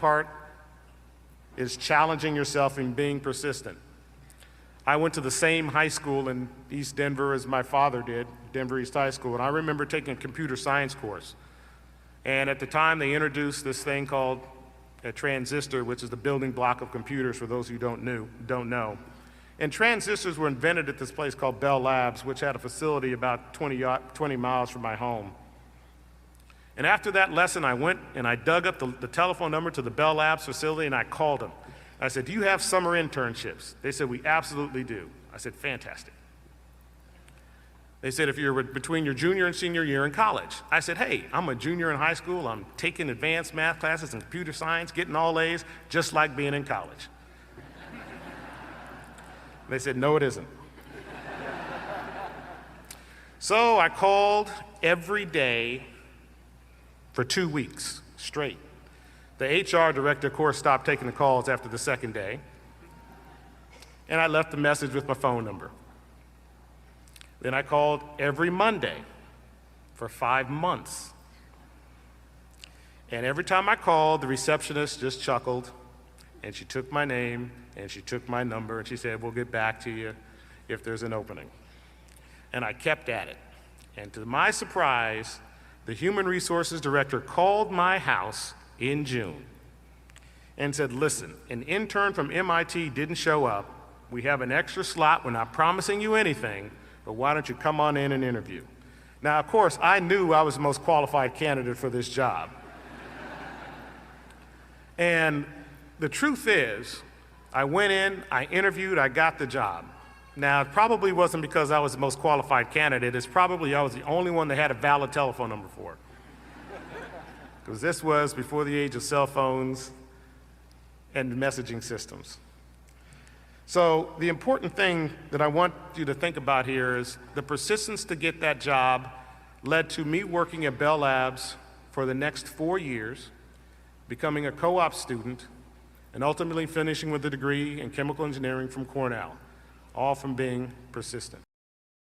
part is challenging yourself and being persistent. I went to the same high school in East Denver as my father did, Denver East High School, and I remember taking a computer science course. And at the time, they introduced this thing called a transistor, which is the building block of computers for those who don't know. And transistors were invented at this place called Bell Labs, which had a facility about 20 miles from my home. And after that lesson, I went and I dug up the telephone number to the Bell Labs facility and I called them. I said, "Do you have summer internships?" They said, "We absolutely do." I said, "Fantastic." They said, "If you're between your junior and senior year in college." I said, "Hey, I'm a junior in high school. I'm taking advanced math classes and computer science, getting all A's, just like being in college." They said, "No, it isn't." So I called every day for 2 weeks straight. The HR director, of course, stopped taking the calls after the second day, and I left a message with my phone number. Then I called every Monday for 5 months. And every time I called, the receptionist just chuckled, and she took my name, and she took my number, and she said, "We'll get back to you if there's an opening." And I kept at it. And to my surprise, the human resources director called my house in June and said, "Listen, an intern from MIT didn't show up. We have an extra slot. We're not promising you anything, but why don't you come on in and interview?" Now, of course, I knew I was the most qualified candidate for this job. And the truth is, I went in, I interviewed, I got the job. Now, it probably wasn't because I was the most qualified candidate. It's probably I was the only one that had a valid telephone number for it. Because this was before the age of cell phones and messaging systems. So the important thing that I want you to think about here is the persistence to get that job led to me working at Bell Labs for the next 4 years, becoming a co-op student, and ultimately finishing with a degree in chemical engineering from Cornell, all from being persistent.